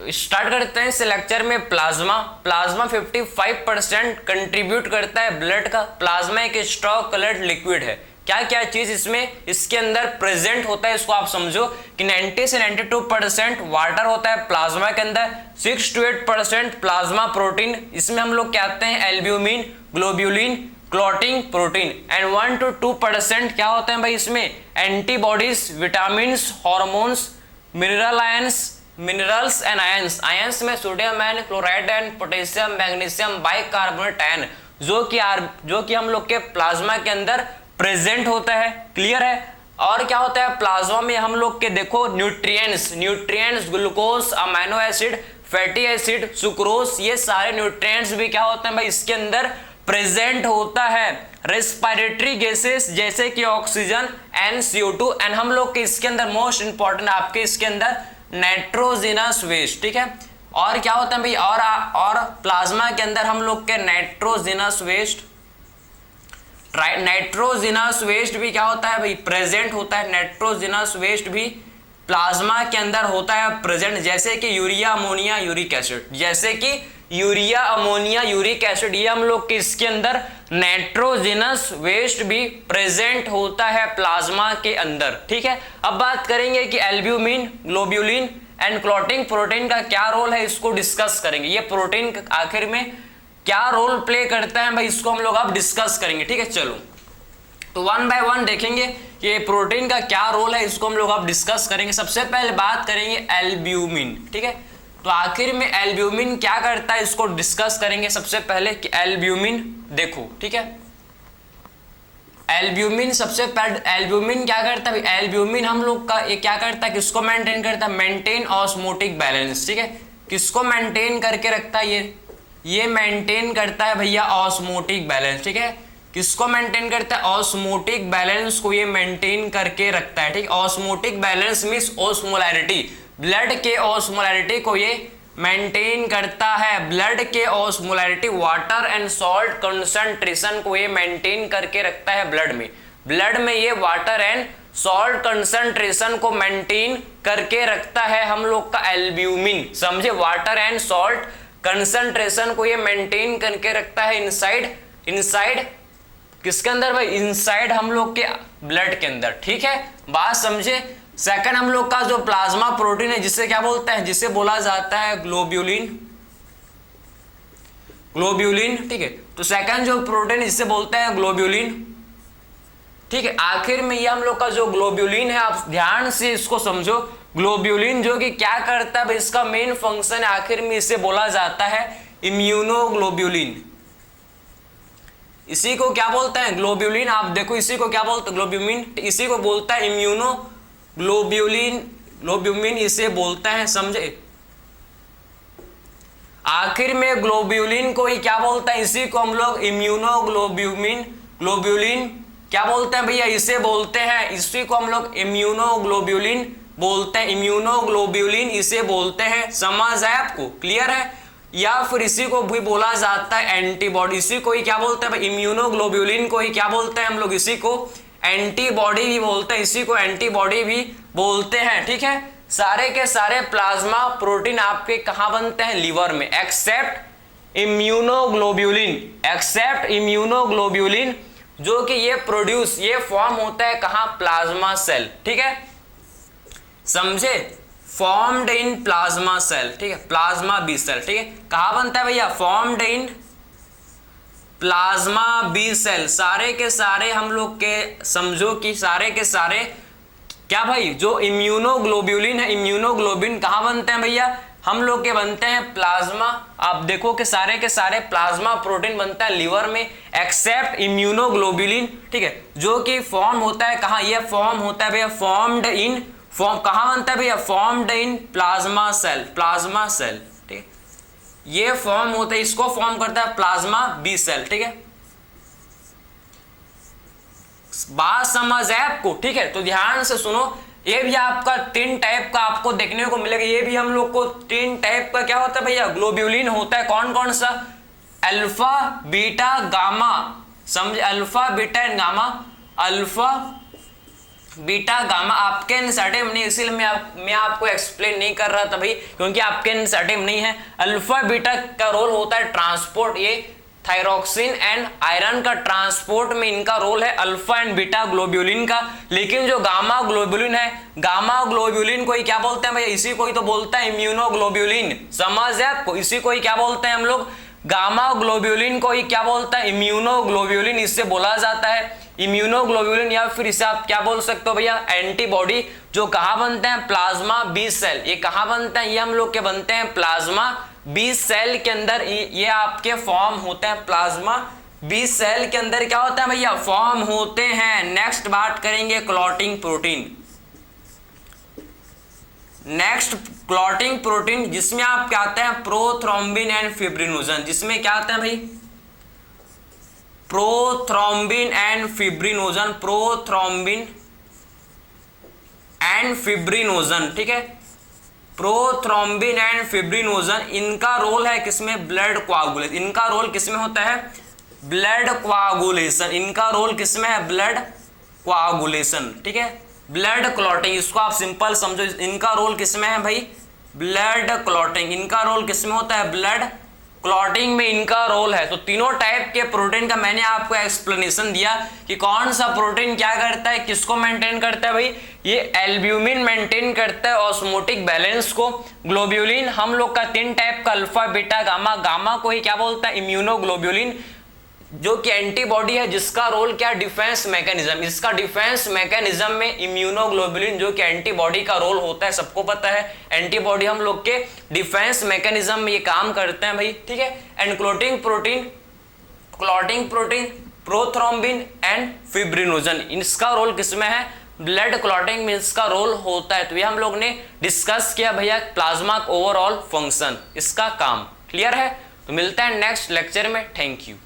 Start करते हैं इस लेक्चर में प्लाज्मा। प्लाज्मा 55% कंट्रीब्यूट करता है ब्लड का। प्लाज्मा एक स्ट्रॉन्ग कलर्ड लिक्विड है। क्या क्या चीज इसके अंदर प्रेजेंट होता है, इसको आप समझो कि 90 से 92% वाटर होता है प्लाज्मा के अंदर, 6 to 8% प्लाज्मा प्रोटीन, इसमें हम लोग कहते हैं albumin, globulin, clotting protein, and 1 to 2% क्या होते हैं भाई इसमें antibodies, vitamin, hormones, minerals and ions में sodium and chloride and potassium, magnesium, bicarbonate ion, जो कि हम लोग के प्लाज्मा के अंदर प्रेजेंट होता है। क्लियर है। और क्या होता है प्लाज्मा में हम लोग के, देखो nutrients glucose, amino acid, fatty acid, sucrose, ये सारे न्यूट्रिएंट्स भी क्या होते हैं भाई इसके अंदर प्रेजेंट होता है। रेस्पिरेटरी गैसेस जैसे कि ऑक्सीजन एंड CO2, एंड हम लोग के इसके अंदर मोस्ट इंपॉर्टेंट आपके इसके अंदर नाइट्रोजिनस वेस्ट। ठीक है। और क्या होता है भाई, और प्लाज्मा के अंदर हम लोग के नाइट्रोजिनस वेस्ट भी क्या होता है भाई प्रेजेंट होता है। नाइट्रोजिनस वेस्ट भी प्लाज्मा के अंदर होता है प्रेजेंट, जैसे कि यूरिया, अमोनिया, यूरिक एसिड, ये हम लोग के इसके अंदर नाइट्रोजिनस वेस्ट भी प्रेजेंट होता है प्लाज्मा के अंदर। ठीक है। अब बात करेंगे कि albumin, globulin and clotting protein का क्या रोल है, इसको डिस्कस करेंगे। ये प्रोटीन आखिर में क्या रोल प्ले करता है भाई, इसको हम लोग अब डिस्कस करेंगे। ठीक है। चलो तो 1 by 1 देखेंगे कि प्रोटीन का क्या रोल है, इसको हम लोग अब डिस्कस करेंगे। सबसे पहले बात करेंगे एल्ब्यूमिन। ठीक है। तो आखिर में एल्ब्यूमिन क्या करता है, इसको डिस्कस करेंगे सबसे पहले कि एल्ब्यूमिन देखो। ठीक है। एल्ब्यूमिन सबसे पहले एल्ब्यूमिन क्या करता है, एल्ब्यूमिन हम लोग का ये क्या करता है, किसको मेंटेन करता है, मेंटेन ऑस्मोटिक बैलेंस। ठीक है। किसको मेंटेन करके रखता है, ये मेंटेन करता है भैया ऑस्मोटिक बैलेंस। ठीक है। किसको मेंटेन करता है, ऑस्मोटिक बैलेंस को ये मेंटेन करके रखता है। ठीक। Osmotic balance means osmolarity, blood के ऑस्मोलैरिटी को ये मेंटेन करता है। ब्लड के osmolarity, water and salt concentration को ये मेंटेन करके रखता है ब्लड में ये वाटर एंड सॉल्ट कंसंट्रेशन को मेंटेन करके रखता है हम लोग का एल्ब्यूमिन। समझे, वाटर एंड सॉल्ट कंसंट्रेशन को ये मेंटेन करके रखता है इनसाइड किसके अंदर भाई, इनसाइड हम लोग के ब्लड के अंदर। ठीक है, बात समझे। सेकंड हम लोग का जो प्लाज्मा प्रोटीन है, जिसे क्या बोलते हैं, जिसे बोला जाता है ग्लोब्यूलिन। ठीक है। तो सेकंड जो प्रोटीन जिसे बोलते हैं ग्लोब्यूलिन। ठीक है। आखिर में ये हम लोग का जो ग्लोब्यूलिन है, आप ध्यान से इसको समझो। ग्लोब्यूलिन जो कि क्या करता है, इसका मेन फंक्शन है, आखिर में इसे बोला जाता है इम्यूनोग्लोब्यूलिन। इसी को क्या बोलते हैं, ग्लोब्यूलिन। आप देखो इसी को क्या बोलते हैं, ग्लोब्यूमिन। इसी को बोलता है ग्लोब्यूमिन इसे बोलते हैं, समझे। आखिर में ग्लोब्यूलिन को ही क्या बोलता है, इसी को हम लोग ग्लोब्यूलिन क्या बोलते हैं भैया, इसे बोलते हैं, इसी को हम लोग इम्यूनोग्लोब्यूलिन बोलते हैं। इम्यूनोग्लोब्यूलिन इसे बोलते हैं, समझ है आपको, क्लियर है। या फिर इसी को भी बोला जाता है एंटीबॉडी। इसी को ही क्या बोलते हैं भाई, इम्यूनोग्लोब्यूलिन को ही क्या बोलते हैं हम लोग, इसी को एंटीबॉडी भी बोलते हैं, इसी को एंटीबॉडी भी बोलते हैं। ठीक है। सारे के सारे प्लाज्मा प्रोटीन आपके कहां बनते हैं, लीवर में, एक्सेप्ट इम्यूनोग्लोब्यूलिन, जो कि ये फॉर्म होता है कहां, प्लाज्मा सेल। ठीक है, समझे, फॉर्म्ड इन प्लाज्मा सेल। ठीक है, प्लाज्मा बी सेल। ठीक है, कहां बनता है भैया, formed in plasma B cell. सारे के सारे हम लोग के समझो कि सारे के सारे क्या भाई, जो इम्यूनोग्लोब्यूलिन है, इम्यूनोग्लोबिन कहां बनते हैं भैया, हम लोग के बनते हैं प्लाज्मा। आप देखो कि सारे के सारे प्लाज्मा प्रोटीन बनता है लीवर में, एक्सेप्ट इम्यूनोग्लोब्यूलिन। ठीक है, जो कि फॉर्म होता है कहां, ये फॉर्म होता है भैया कहां बनता है भैया, फॉर्म्ड इन प्लाज्मा सेल। ठीक है, ये फॉर्म होता है, इसको फॉर्म करता है प्लाज्मा बी सेल। ठीक है, बात समझ है आपको। ठीक है, तो ध्यान से सुनो, ये भी आपका 3 टाइप का आपको देखने को मिलेगा। ये भी हम लोग को 3 टाइप का क्या होता है भैया, ग्लोब्यूलिन होता है। कौन कौन सा, अल्फा, बीटा, गामा। समझे, alpha, beta and gamma. Alpha, beta gamma आपके एनसाइटिम नहीं, इसीलिए मैं आपको एक्सप्लेन नहीं कर रहा था भाई, क्योंकि आपके एनसाइटिम नहीं है। अल्फा बीटा का रोल होता है ट्रांसपोर्ट, ये थायरोक्सिन एंड आयरन का ट्रांसपोर्ट में इनका रोल है, अल्फा एंड बीटा ग्लोब्यूलिन का। लेकिन जो गामा ग्लोब्यूलिन है, गामा ग्लोब्यूलिन को ही क्या बोलते हैं भैया, इसी को ही तो बोलता है इम्यूनोग्लोब्यूलिन, समझ है आपको, इसी को ही क्या बोलते हैं हम लोग, गामा ग्लोब्यूलिन को ही क्या बोलता है, इम्यूनोग्लोब्यूलिन इससे बोला जाता है, इम्यूनोग्लोब्यूलिन, या फिर इसे आप क्या बोल सकते हो भैया, एंटीबॉडी, जो कहाँ बनते हैं, प्लाज्मा बी सेल। ये कहाँ बनते हैं, ये हम लोग के बनते हैं प्लाज्मा बी सेल के अंदर, ये आपके फॉर्म होते हैं, प्लाज्मा बी सेल के अंदर क्या होता है भैया, फॉर्म होते हैं। नेक्स्ट बात करेंगे clotting protein. Next clotting protein, जिसमें आप क्या आते हैं, प्रोथ्रोम्बिन एंड फिब्रिनोजन, जिसमें क्या आते हैं भाई, prothrombin and fibrinogen, prothrombin and fibrinogen, ठीक है, प्रोथ्रोम्बिन एंड फिब्रिनोजन, इनका रोल है किसमें, ब्लड कोआगुलेशन, इनका रोल किसमें होता है, ब्लड कोआगुलेशन, इनका रोल किसमें है, ब्लड कोआगुलेशन, ठीक है, ब्लड क्लॉटिंग, इसको आप सिंपल समझो, इनका रोल किसमें है भाई, ब्लड क्लॉटिंग, इनका रोल किसमें होता है, ब्लड क्लॉटिंग में इनका रोल है। तो तीनों टाइप के प्रोटीन का मैंने आपको एक्सप्लेनेशन दिया कि कौन सा प्रोटीन क्या करता है, किसको मेंटेन करता है भाई, ये एल्ब्यूमिन मेंटेन करता है ऑस्मोटिक बैलेंस को, ग्लोब्यूलिन हम लोग का 3 टाइप का, अल्फा बीटा गामा, गामा को ही क्या बोलता है, इम्यूनोग्लोब्यूलिन, जो कि एंटीबॉडी है, जिसका रोल क्या, डिफेंस मैकेनिज्म, इसका डिफेंस मैकेनिज्म में इम्यूनोग्लोबुलिन जो कि एंटीबॉडी का रोल होता है, सबको पता है, एंटीबॉडी हम लोग के डिफेंस मैकेनिज्म में ये काम करते हैं भाई, ठीक है। And clotting protein prothrombin and fibrinogen, इसका रोल किसमें है, ब्लड क्लॉटिंग में इसका रोल होता है। तो ये हम लोग ने डिस्कस किया भैया प्लाज्मा ओवरऑल फंक्शन, इसका काम क्लियर है। तो मिलता है नेक्स्ट लेक्चर में, थैंक यू।